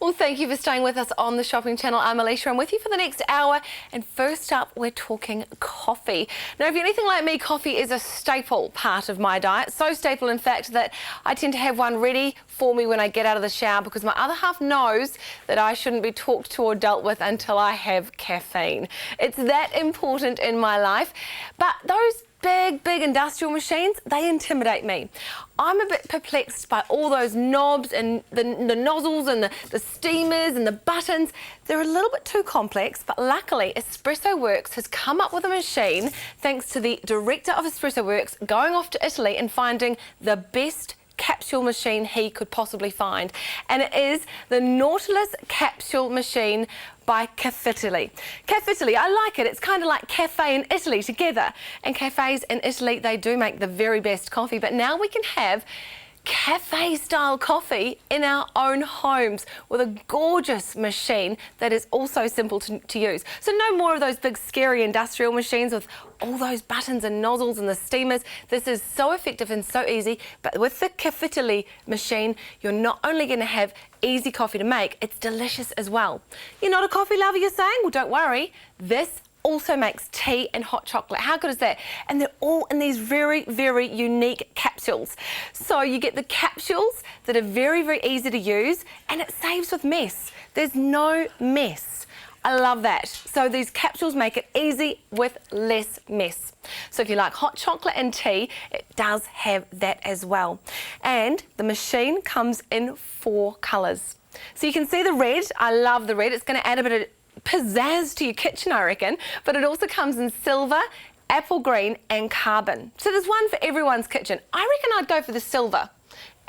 Well, thank you for staying with us on the Shopping Channel. I'm Alicia. I'm with you for the next hour. And first up, we're talking coffee. Now, if you're anything like me, coffee is a staple part of my diet. So staple, in fact, that I tend to have one ready for me when I get out of the shower because my other half knows that I shouldn't be talked to or dealt with until I have caffeine. It's that important in my life. But those big industrial machines, they intimidate me. I'm a bit perplexed by all those knobs and the nozzles and the steamers and the buttons. They're a little bit too complex, but luckily Espressoworkz has come up with a machine thanks to the director of Espressoworkz going off to Italy and finding the best capsule machine he could possibly find. And it is the Nautilus capsule machine by Caffitaly. Caffitaly, I like it. It's kind of like cafe in Italy together. And cafes in Italy, they do make the very best coffee, but now we can have cafe-style coffee in our own homes with a gorgeous machine that is also simple to use. So no more of those big scary industrial machines with all those buttons and nozzles and the steamers. This is so effective and so easy, but with the Caffitaly machine, you're not only going to have easy coffee to make, it's delicious as well. You're not a coffee lover, you're saying? Well, don't worry. This also makes tea and hot chocolate. How good is that? And they're all in these very unique capsules. So you get the capsules that are very easy to use, and it saves with mess. There's no mess. I love that. So these capsules make it easy with less mess. So if you like hot chocolate and tea, it does have that as well. And the machine comes in 4 colours. So you can see the red. I love the red. It's going to add a bit of pizzazz to your kitchen, I reckon, but it also comes in silver, apple green and carbon. So there's one for everyone's kitchen. I reckon I'd go for the silver.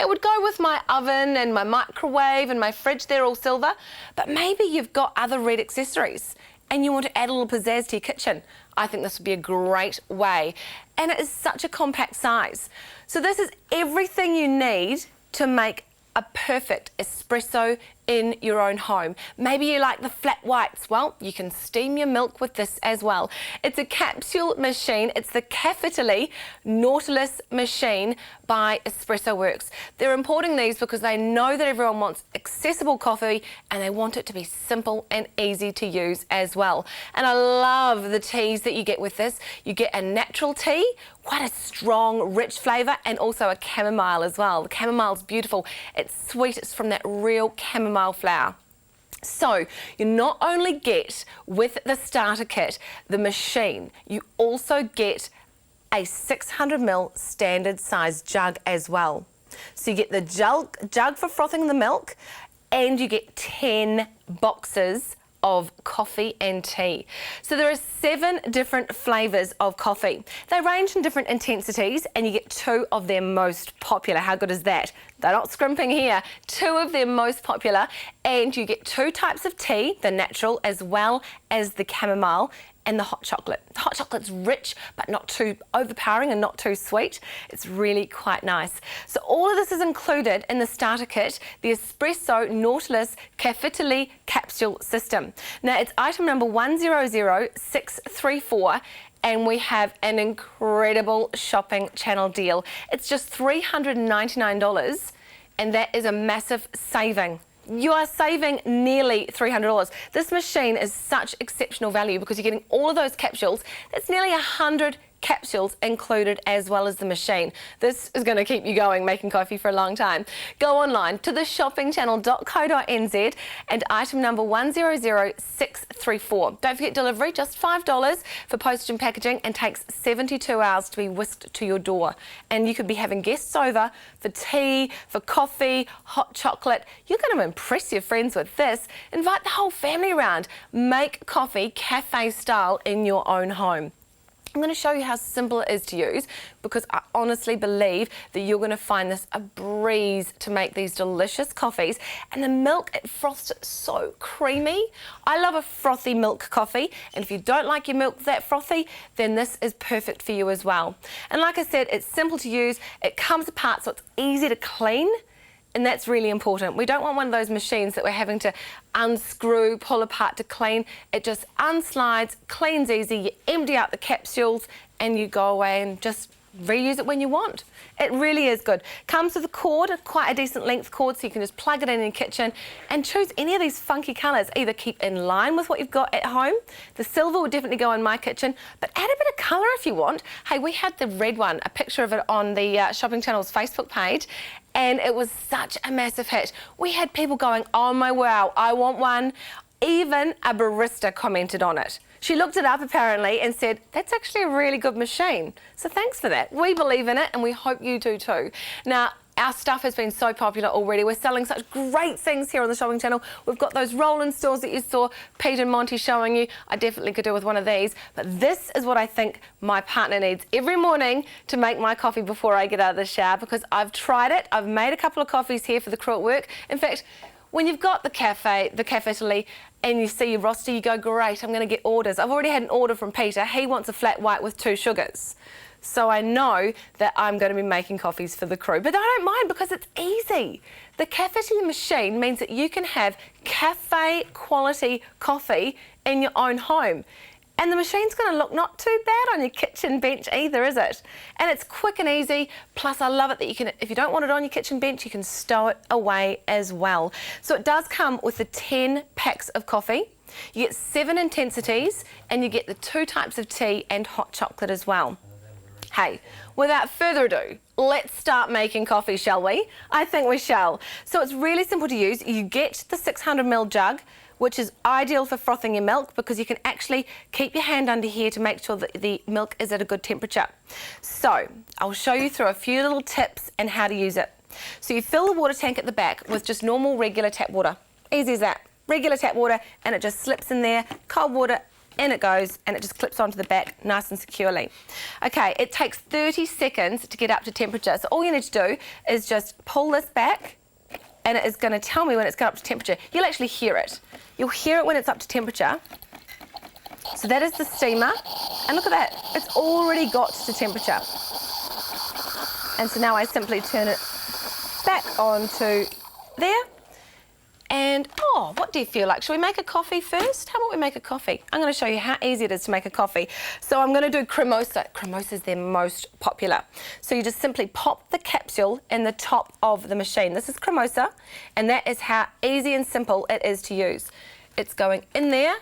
It would go with my oven and my microwave and my fridge. They're all silver, but maybe you've got other red accessories and you want to add a little pizzazz to your kitchen. I think this would be a great way, and it is such a compact size. So this is everything you need to make a perfect espresso in your own home. Maybe you like the flat whites. Well, you can steam your milk with this as well. It's a capsule machine. It's the Caffitaly Nautilus machine by Espressoworkz. They're importing these because they know that everyone wants accessible coffee and they want it to be simple and easy to use as well. And I love the teas that you get with this. You get a natural tea, quite a strong, rich flavour, and also a chamomile as well. The chamomile's beautiful. It's sweet. It's from that real chamomile flower. So you not only get with the starter kit the machine, you also get a 600ml standard size jug as well. So you get the jug for frothing the milk, and you get 10 boxes of coffee and tea. So there are 7 different flavours of coffee. They range in different intensities, and you get 2 of their most popular. How good is that? They're not scrimping here. 2 of their most popular, and you get 2 types of tea, the natural as well as the chamomile, and the hot chocolate. The hot chocolate's rich, but not too overpowering and not too sweet. It's really quite nice. So all of this is included in the starter kit, the Espresso Nautilus Caffitaly capsule system. Now it's item number 100634, and we have an incredible Shopping Channel deal. It's just $399, and that is a massive saving. You are saving nearly $300. This machine is such exceptional value because you're getting all of those capsules. That's nearly 100 capsules included as well as the machine. This is going to keep you going making coffee for a long time. Go online to theshoppingchannel.co.nz and item number 100634. Don't forget delivery, just $5 for postage and packaging, and takes 72 hours to be whisked to your door. And you could be having guests over for tea, for coffee, hot chocolate. You're going to impress your friends with this. Invite the whole family around. Make coffee cafe style in your own home. I'm going to show you how simple it is to use because I honestly believe that you're going to find this a breeze to make these delicious coffees. And the milk, it froths it so creamy. I love a frothy milk coffee, and if you don't like your milk that frothy, then this is perfect for you as well. And like I said, it's simple to use. It comes apart so it's easy to clean. And that's really important. We don't want one of those machines that we're having to unscrew, pull apart to clean. It just unslides, cleans easy, you empty out the capsules, and you go away and just reuse it when you want. It really is good. Comes with a cord, quite a decent length cord, so you can just plug it in your kitchen and choose any of these funky colours. Either keep in line with what you've got at home. The silver would definitely go in my kitchen, but add a bit of colour if you want. Hey, we had the red one, a picture of it on the Shopping Channel's Facebook page, and it was such a massive hit. We had people going, oh my wow, I want one. Even a barista commented on it. She looked it up apparently and said, that's actually a really good machine. So thanks for that. We believe in it and we hope you do too. Now, our stuff has been so popular already. We're selling such great things here on the Shopping Channel. We've got those roll-in stores that you saw Pete and Monty showing you. I definitely could do with one of these. But this is what I think my partner needs every morning to make my coffee before I get out of the shower, because I've tried it. I've made a couple of coffees here for the crew at work. In fact, when you've got the Caffitaly, and you see your roster, you go, great, I'm going to get orders. I've already had an order from Peter. He wants a flat white with 2 sugars. So I know that I'm going to be making coffees for the crew. But I don't mind because it's easy. The Caffitaly machine means that you can have cafe quality coffee in your own home. And the machine's going to look not too bad on your kitchen bench either, is it? And it's quick and easy. Plus, I love it that you can, if you don't want it on your kitchen bench, you can stow it away as well. So it does come with the 10 packs of coffee. You get 7 intensities, and you get the 2 types of tea and hot chocolate as well. Hey, without further ado, let's start making coffee, shall we? I think we shall. So it's really simple to use. You get the 600ml jug, which is ideal for frothing your milk because you can actually keep your hand under here to make sure that the milk is at a good temperature. So I'll show you through a few little tips and how to use it. So you fill the water tank at the back with just normal regular tap water. Easy as that. Regular tap water, and it just slips in there. Cold water, in it goes, and it just clips onto the back nice and securely. Okay, it takes 30 seconds to get up to temperature. So all you need to do is just pull this back, and it is going to tell me when it's got up to temperature. You'll actually hear it. You'll hear it when it's up to temperature. So that is the steamer. And look at that. It's already got to temperature. And so now I simply turn it back onto there. And, oh, what do you feel like? Shall we make a coffee first? How about we make a coffee? I'm going to show you how easy it is to make a coffee. So I'm going to do cremosa. Cremosa is their most popular. So you just simply pop the capsule in the top of the machine. This is cremosa, and that is how easy and simple it is to use. It's going in there,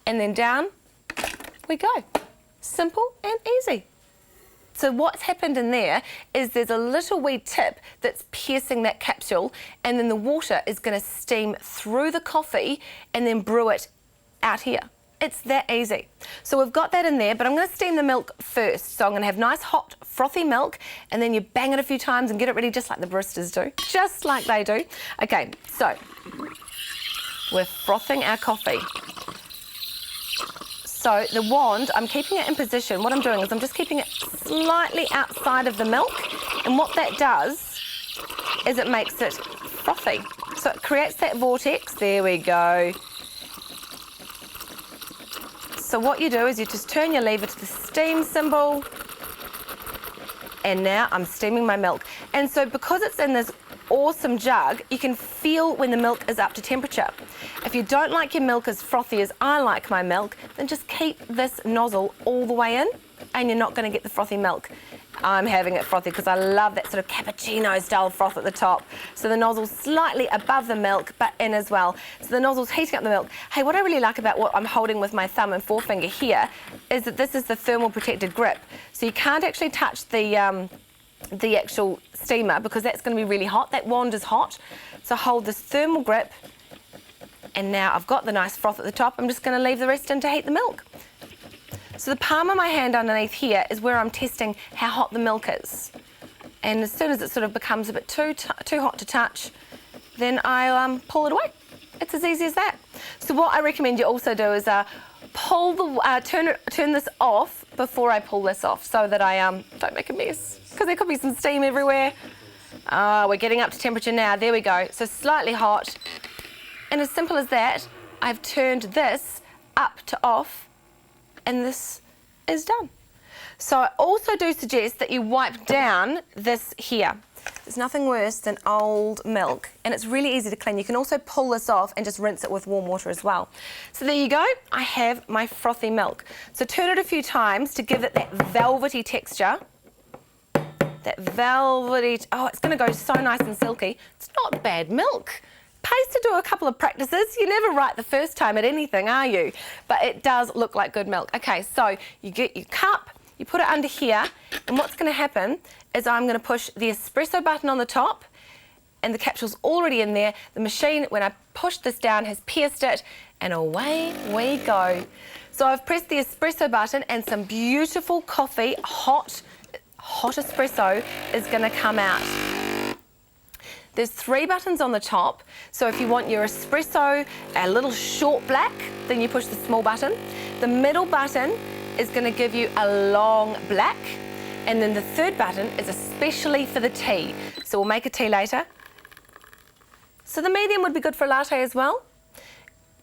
and then down we go. Simple and easy. So what's happened in there is there's a little wee tip that's piercing that capsule, and then the water is going to steam through the coffee and then brew it out here. It's that easy. So we've got that in there, but I'm going to steam the milk first. So I'm going to have nice hot frothy milk, and then you bang it a few times and get it ready just like the baristas do. Just like they do. Okay, so we're frothing our coffee. So the wand, I'm keeping it in position. What I'm doing is I'm just keeping it slightly outside of the milk. And what that does is it makes it frothy. So it creates that vortex. There we go. So what you do is you just turn your lever to the steam symbol. And now I'm steaming my milk. And so because it's in this awesome jug, you can feel when the milk is up to temperature. If you don't like your milk as frothy as I like my milk, then just keep this nozzle all the way in and you're not going to get the frothy milk. I'm having it frothy because I love that sort of cappuccino style froth at the top. So the nozzle's slightly above the milk but in as well. So the nozzle's heating up the milk. Hey, what I really like about what I'm holding with my thumb and forefinger here is that this is the thermal protected grip. So you can't actually touch the actual steamer because that's going to be really hot. That wand is hot. So hold this thermal grip, and now I've got the nice froth at the top. I'm just going to leave the rest in to heat the milk. So the palm of my hand underneath here is where I'm testing how hot the milk is. And as soon as it sort of becomes a bit too hot to touch, then I pull it away. It's as easy as that. So what I recommend you also do is turn this off before I pull this off so that I don't make a mess, because there could be some steam everywhere. We're getting up to temperature now. There we go. So slightly hot. And as simple as that, I've turned this up to off, and this is done. So I also do suggest that you wipe down this here. There's nothing worse than old milk, and it's really easy to clean. You can also pull this off and just rinse it with warm water as well. So there you go. I have my frothy milk. So turn it a few times to give it that velvety texture. that velvety, oh, it's going to go so nice and silky. It's not bad milk. Pays to do a couple of practices. You're never right the first time at anything, are you? But it does look like good milk. Okay, so you get your cup, you put it under here, and what's going to happen is I'm going to push the espresso button on the top, and the capsule's already in there. The machine, when I push this down, has pierced it, and away we go. So I've pressed the espresso button, and some beautiful coffee, hot espresso is going to come out. There's 3 buttons on the top, so if you want your espresso a little short black, then you push the small button. The middle button is going to give you a long black, and then the 3rd button is especially for the tea. So we'll make a tea later. So the medium would be good for a latte as well.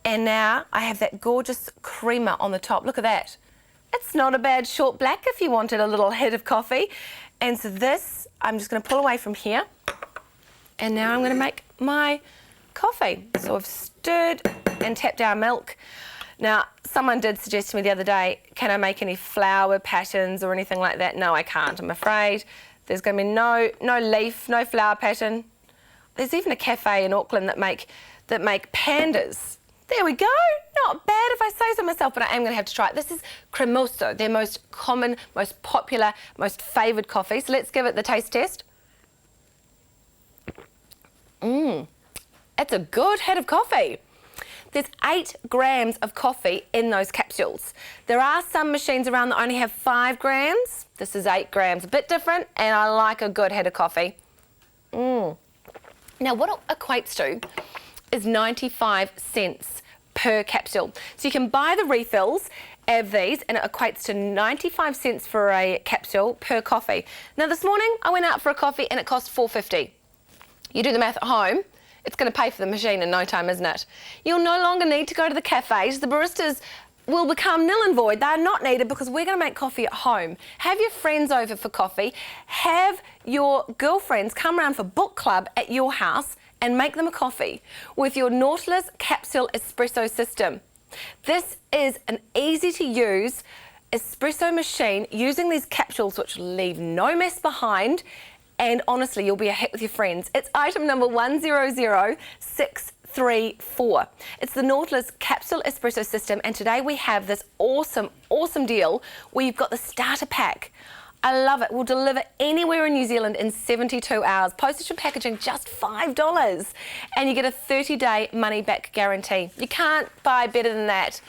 And now I have that gorgeous creamer on the top. Look at that. It's not a bad short black if you wanted a little hit of coffee. And so this, I'm just going to pull away from here. And now I'm going to make my coffee. So I've stirred and tapped our milk. Now, someone did suggest to me the other day, can I make any flower patterns or anything like that? No, I can't, I'm afraid. There's going to be no leaf, no flower pattern. There's even a cafe in Auckland that make pandas. There we go. Not bad if I say so myself, but I am going to have to try it. This is Cremoso, their most common, most popular, most favoured coffee. So let's give it the taste test. It's a good hit of coffee. There's 8 grams of coffee in those capsules. There are some machines around that only have 5 grams. This is 8 grams, a bit different, and I like a good hit of coffee. Now what it equates to is 95 cents per capsule. So you can buy the refills of these, and it equates to 95 cents for a capsule per coffee. Now this morning I went out for a coffee and it cost $4.50. You do the math at home, it's going to pay for the machine in no time, isn't it? You'll no longer need to go to the cafes. The baristas will become nil and void. They're not needed because we're going to make coffee at home. Have your friends over for coffee. Have your girlfriends come around for book club at your house and make them a coffee with your Nautilus Capsule Espresso system. This is an easy to use espresso machine using these capsules which leave no mess behind. And honestly, you'll be a hit with your friends. It's item number 100634. It's the Nautilus Capsule Espresso System, and today we have this awesome deal where you've got the starter pack. I love it. We'll deliver anywhere in New Zealand in 72 hours. Postage and packaging just $5. And you get a 30-day money-back guarantee. You can't buy better than that.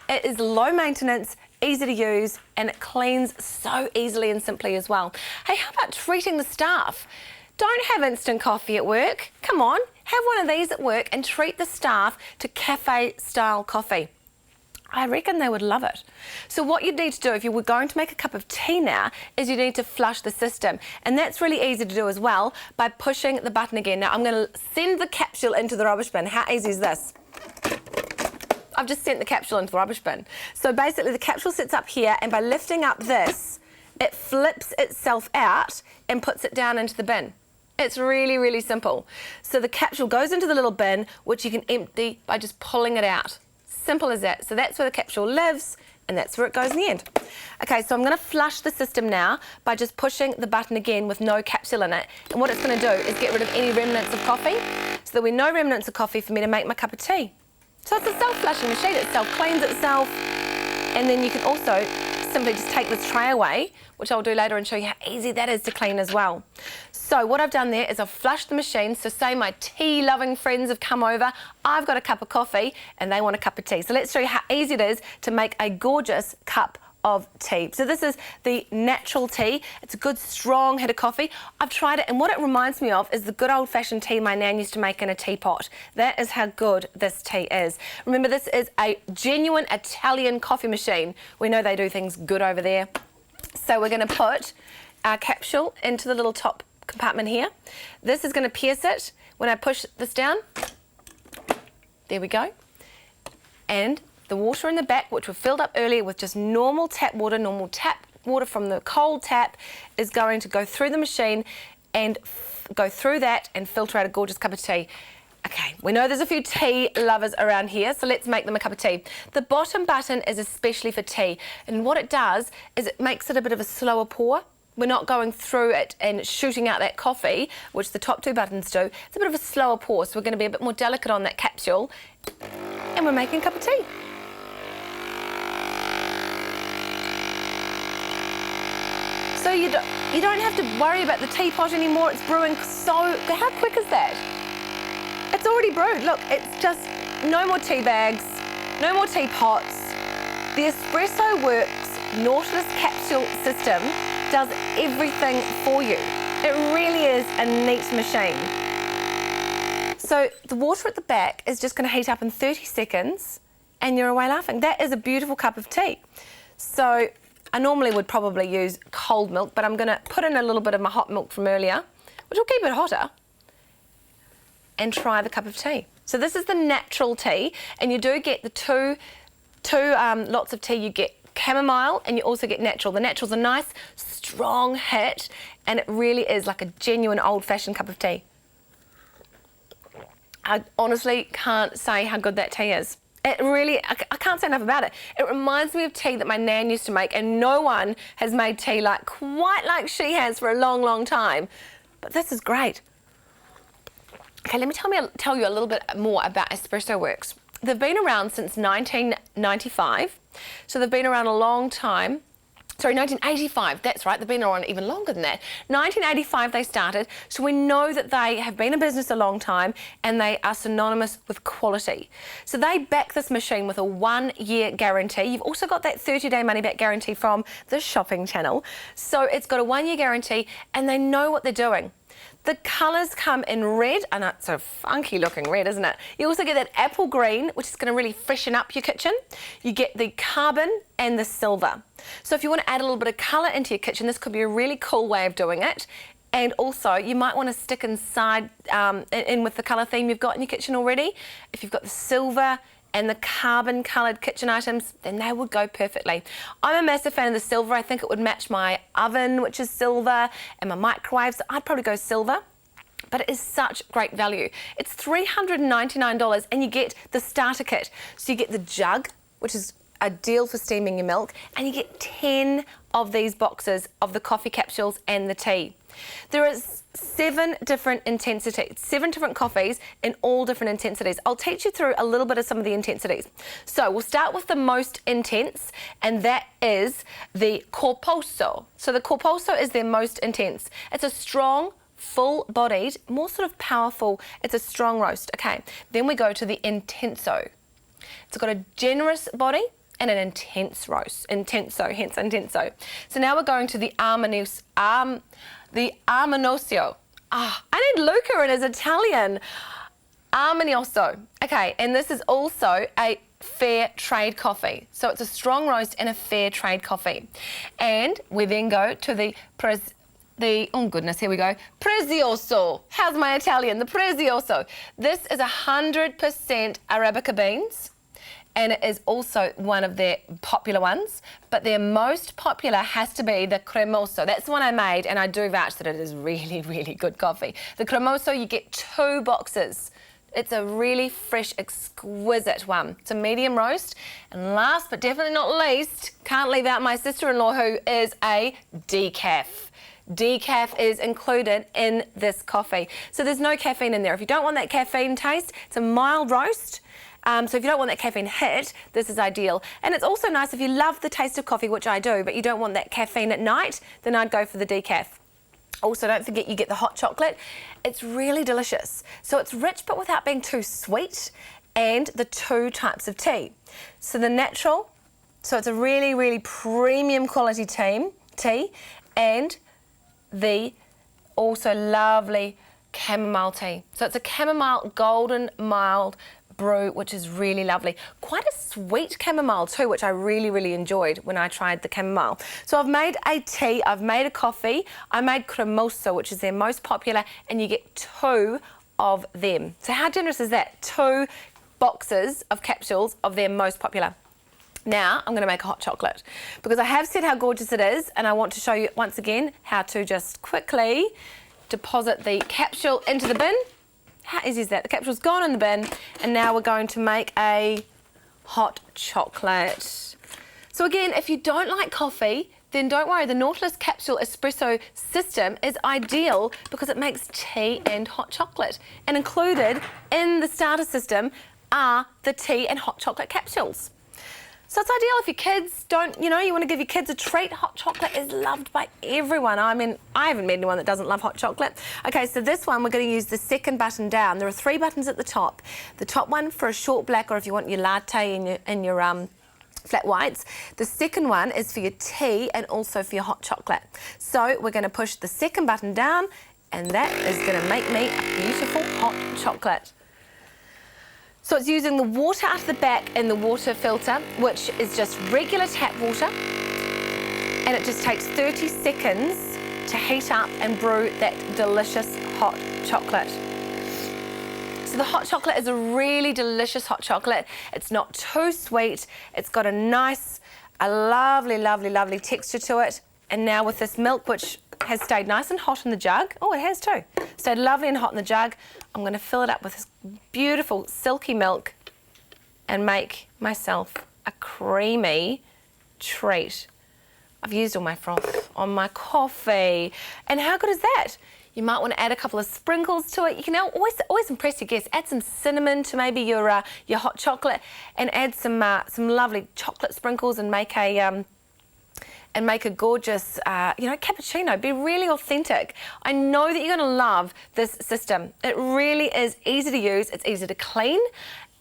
It is low maintenance, easy to use, and it cleans so easily and simply as well. Hey, how about treating the staff? Don't have instant coffee at work. Come on, have one of these at work and treat the staff to cafe-style coffee. I reckon they would love it. So what you need to do if you were going to make a cup of tea now is you need to flush the system. And that's really easy to do as well by pushing the button again. Now I'm going to send the capsule into the rubbish bin. How easy is this? I've just sent the capsule into the rubbish bin. So basically the capsule sits up here, and by lifting up this, it flips itself out and puts it down into the bin. It's really, really simple. So the capsule goes into the little bin, which you can empty by just pulling it out. Simple as that. So that's where the capsule lives, and that's where it goes in the end. Okay, so I'm going to flush the system now by just pushing the button again with no capsule in it. And what it's going to do is get rid of any remnants of coffee, so there'll be no remnants of coffee for me to make my cup of tea. So it's a self-flushing machine. It self-cleans itself. And then you can also simply just take this tray away, which I'll do later and show you how easy that is to clean as well. So what I've done there is I've flushed the machine. So say my tea-loving friends have come over, I've got a cup of coffee and they want a cup of tea. So let's show you how easy it is to make a gorgeous cup of tea. So this is the natural tea. It's a good strong hit of coffee. I've tried it, and what it reminds me of is the good old-fashioned tea my nan used to make in a teapot. That is how good this tea is. Remember, this is a genuine Italian coffee machine. We know they do things good over there. So we're going to put our capsule into the little top compartment here. This is going to pierce it. When I push this down, there we go. And the water in the back, which were filled up earlier with just normal tap water from the cold tap, is going to go through the machine and go through that and filter out a gorgeous cup of tea. Okay, we know there's a few tea lovers around here, so let's make them a cup of tea. The bottom button is especially for tea, and what it does is it makes it a bit of a slower pour. We're not going through it and shooting out that coffee, which the top 2 buttons do. It's a bit of a slower pour, so we're going to be a bit more delicate on that capsule. And we're making a cup of tea. So you don't have to worry about the teapot anymore. It's brewing so... How quick is that? It's already brewed. Look, it's just no more tea bags, no more teapots. The Espressoworkz Nautilus capsule system does everything for you. It really is a neat machine. So the water at the back is just going to heat up in 30 seconds and you're away laughing. That is a beautiful cup of tea. So I normally would probably use cold milk, but I'm going to put in a little bit of my hot milk from earlier, which will keep it hotter, and try the cup of tea. So this is the natural tea, and you do get the two lots of tea. You get chamomile and you also get natural. The natural's a nice strong hit, and it really is like a genuine old-fashioned cup of tea. I honestly can't say how good that tea is. It really, I can't say enough about it. It reminds me of tea that my nan used to make, and no one has made tea quite like she has for a long, long time. But this is great. Okay, let me tell you a little bit more about Espressoworkz. They've been around since 1995, so they've been around a long time. Sorry, 1985, that's right, they've been around even longer than that. 1985 they started, so we know that they have been in business a long time and they are synonymous with quality. So they back this machine with a 1-year guarantee. You've also got that 30-day money-back guarantee from the shopping channel. So it's got a 1-year guarantee and they know what they're doing. The colours come in red, and it's a funky looking red, isn't it? You also get that apple green, which is going to really freshen up your kitchen. You get the carbon and the silver. So if you want to add a little bit of colour into your kitchen, this could be a really cool way of doing it. And also, you might want to stick inside in with the colour theme you've got in your kitchen already. If you've got the silver and the carbon coloured kitchen items, then they would go perfectly. I'm a massive fan of the silver. I think it would match my oven, which is silver, and my microwave, so I'd probably go silver. But it is such great value. It's $399 and you get the starter kit. So you get the jug, which is ideal for steaming your milk, and you get 10 of these boxes of the coffee capsules and the tea. There is 7 different intensities, 7 different coffees in all different intensities. I'll teach you through a little bit of some of the intensities. So we'll start with the most intense, and that is the corposo. So the corposo is their most intense. It's a strong, full-bodied, more sort of powerful, it's a strong roast. Okay, then we go to the intenso. It's got a generous body and an intense roast. Intenso, hence intenso. So now we're going to the armanoso. I need Luca in his Italian. Armanoso. Okay, and this is also a fair trade coffee. So it's a strong roast and a fair trade coffee. And we then go to oh goodness, here we go. Prezioso. How's my Italian? The Prezioso. This is 100% Arabica beans, and it is also one of their popular ones, but their most popular has to be the cremoso. That's the one I made, and I do vouch that it is really, really good coffee. The cremoso, you get 2 boxes. It's a really fresh, exquisite one. It's a medium roast. And last but definitely not least, can't leave out my sister-in-law, who is a decaf. Decaf is included in this coffee. So there's no caffeine in there. If you don't want that caffeine taste, it's a mild roast. So if you don't want that caffeine hit, this is ideal. And it's also nice if you love the taste of coffee, which I do, but you don't want that caffeine at night, then I'd go for the decaf. Also, don't forget you get the hot chocolate. It's really delicious. So it's rich, but without being too sweet, and the 2 types of tea. So the natural, so it's a really, really premium quality tea, and the also lovely chamomile tea. So it's a chamomile golden mild brew, which is really lovely. Quite a sweet chamomile too, which I really, really enjoyed when I tried the chamomile. So I've made a tea, I've made a coffee, I made cremoso, which is their most popular, and you get 2 of them. So how generous is that? 2 boxes of capsules of their most popular. Now I'm going to make a hot chocolate, because I have said how gorgeous it is, and I want to show you once again how to just quickly deposit the capsule into the bin. How easy is that? The capsule's gone in the bin, and now we're going to make a hot chocolate. So again, if you don't like coffee, then don't worry, the Nautilus Capsule Espresso system is ideal because it makes tea and hot chocolate. And included in the starter system are the tea and hot chocolate capsules. So it's ideal if your kids don't, you want to give your kids a treat. Hot chocolate is loved by everyone. I mean, I haven't met anyone that doesn't love hot chocolate. Okay, so this one, we're going to use the second button down. There are 3 buttons at the top. The top one for a short black, or if you want your latte and your flat whites. The second one is for your tea and also for your hot chocolate. So we're going to push the second button down, and that is going to make me a beautiful hot chocolate. So it's using the water out of the back in the water filter, which is just regular tap water, and it just takes 30 seconds to heat up and brew that delicious hot chocolate. So the hot chocolate is a really delicious hot chocolate. It's not too sweet. It's got a lovely, lovely, lovely texture to it. And now with this milk, which has stayed nice and hot in the jug. Oh, it has too. Stayed lovely and hot in the jug. I'm going to fill it up with this beautiful silky milk and make myself a creamy treat. I've used all my froth on my coffee. And how good is that? You might want to add a couple of sprinkles to it. You can always impress your guests. Add some cinnamon to maybe your hot chocolate, and add some lovely chocolate sprinkles, and make a gorgeous, cappuccino. Be really authentic. I know that you're going to love this system. It really is easy to use. It's easy to clean,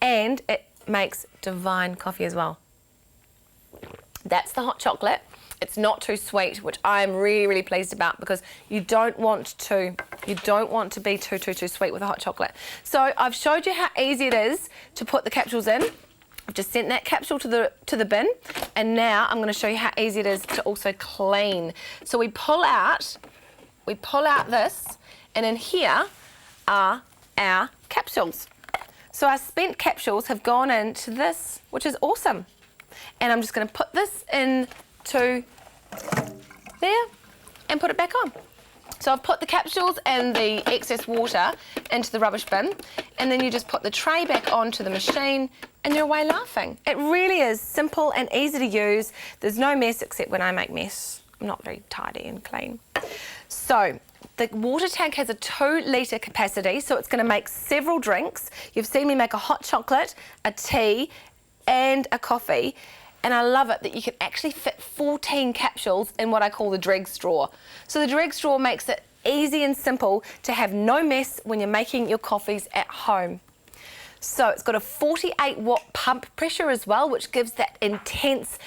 and it makes divine coffee as well. That's the hot chocolate. It's not too sweet, which I'm really, really pleased about, because you don't want to be too sweet with a hot chocolate. So I've showed you how easy it is to put the capsules in. I've just sent that capsule to the bin, and now I'm going to show you how easy it is to also clean. So we pull out this, and in here are our capsules. So our spent capsules have gone into this, which is awesome. And I'm just going to put this into there and put it back on. So I've put the capsules and the excess water into the rubbish bin, and then you just put the tray back onto the machine and you're away laughing. It really is simple and easy to use. There's no mess, except when I make mess. I'm not very tidy and clean. So the water tank has a 2-litre capacity, so it's going to make several drinks. You've seen me make a hot chocolate, a tea and a coffee. And I love it that you can actually fit 14 capsules in what I call the dreg straw. So the dreg straw makes it easy and simple to have no mess when you're making your coffees at home. So it's got a 48-watt pump pressure as well, which gives that intense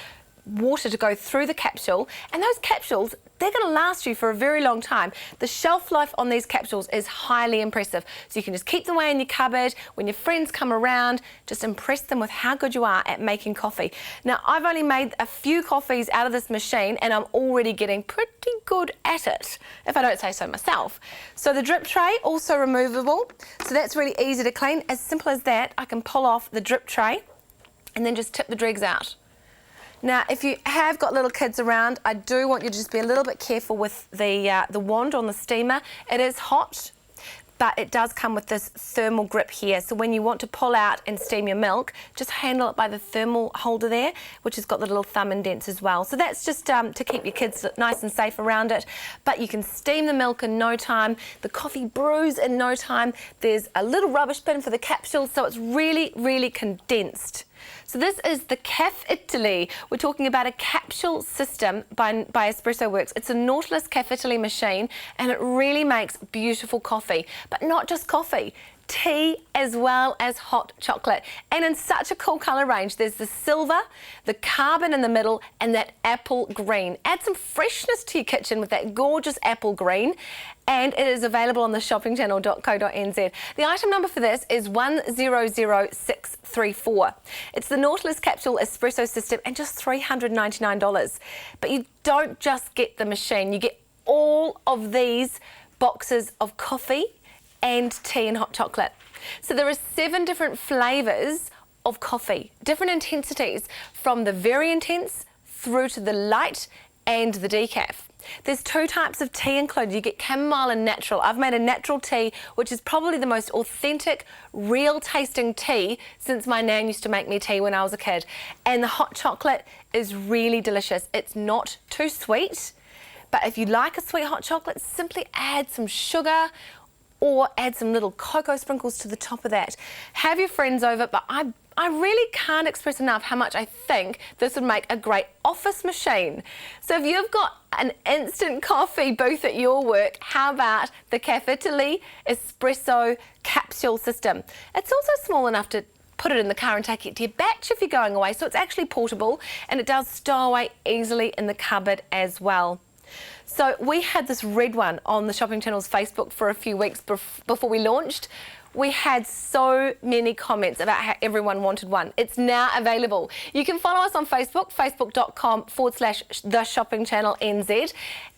water to go through the capsule. And those capsules, they're going to last you for a very long time. The shelf life on these capsules is highly impressive. So you can just keep them away in your cupboard. When your friends come around, just impress them with how good you are at making coffee. Now, I've only made a few coffees out of this machine, and I'm already getting pretty good at it, if I don't say so myself. So the drip tray, also removable. So that's really easy to clean. As simple as that, I can pull off the drip tray and then just tip the dregs out. Now, if you have got little kids around, I do want you to just be a little bit careful with the wand on the steamer. It is hot, but it does come with this thermal grip here. So when you want to pull out and steam your milk, just handle it by the thermal holder there, which has got the little thumb indents as well. So that's just to keep your kids nice and safe around it. But you can steam the milk in no time. The coffee brews in no time. There's a little rubbish bin for the capsules, so it's really, really condensed. So this is the Caffitaly. We're talking about a capsule system by Espressoworkz. It's a Nautilus Caffitaly machine, and it really makes beautiful coffee. But not just coffee, tea as well as hot chocolate. And in such a cool colour range. There's the silver, the carbon in the middle, and that apple green. Add some freshness to your kitchen with that gorgeous apple green. And it is available on the shoppingchannel.co.nz. The item number for this is 100634. It's the Nautilus Capsule Espresso System, and just $399. But you don't just get the machine, you get all of these boxes of coffee and tea and hot chocolate. So there are 7 different flavours of coffee, different intensities, from the very intense through to the light and the decaf. There's 2 types of tea included. You get chamomile and natural. I've made a natural tea, which is probably the most authentic, real tasting tea since my nan used to make me tea when I was a kid. And the hot chocolate is really delicious. It's not too sweet, but if you like a sweet hot chocolate, simply add some sugar or add some little cocoa sprinkles to the top of that. Have your friends over, but I really can't express enough how much I think this would make a great office machine. So if you've got an instant coffee booth at your work, how about the Caffitaly Espresso Capsule system? It's also small enough to put it in the car and take it to your batch if you're going away, so it's actually portable and it does stow away easily in the cupboard as well. So we had this red one on the Shopping Channel's Facebook for a few weeks before we launched. We had so many comments about how everyone wanted one. It's now available. You can follow us on Facebook, facebook.com/The Shopping Channel NZ,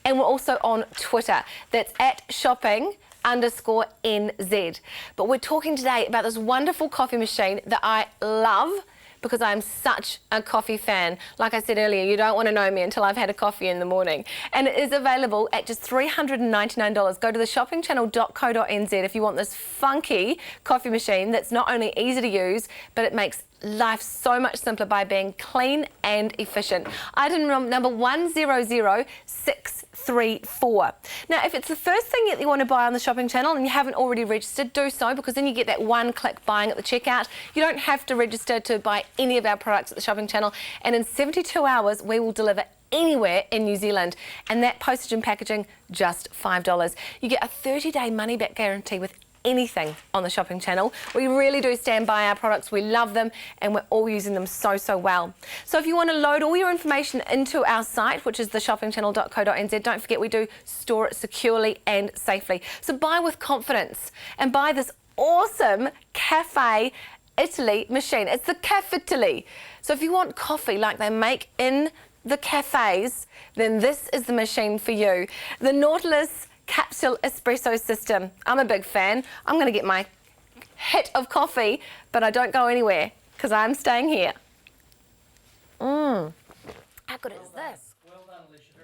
and we're also on Twitter. That's @shopping_NZ. But we're talking today about this wonderful coffee machine that I love, because I'm such a coffee fan. Like I said earlier, you don't want to know me until I've had a coffee in the morning. And it is available at just $399. Go to theshoppingchannel.co.nz if you want this funky coffee machine that's not only easy to use, but it makes life so much simpler by being clean and efficient. Item number 100634. Now, if it's the first thing that you want to buy on the Shopping Channel and you haven't already registered, do so, because then you get that one-click buying at the checkout. You don't have to register to buy any of our products at the Shopping Channel, and in 72 hours we will deliver anywhere in New Zealand, and that postage and packaging just $5. You get a 30-day money-back guarantee with anything on the Shopping Channel. We really do stand by our products. We love them and we're all using them so well. So if you want to load all your information into our site, which is theshoppingchannel.co.nz, don't forget we do store it securely and safely. So buy with confidence and buy this awesome Caffitaly machine. It's the Caffitaly. So if you want coffee like they make in the cafes, then this is the machine for you. The Nautilus Capsule Espresso system. I'm a big fan. I'm going to get my hit of coffee, but I don't go anywhere because I'm staying here. How good is this? Well done, Alicia.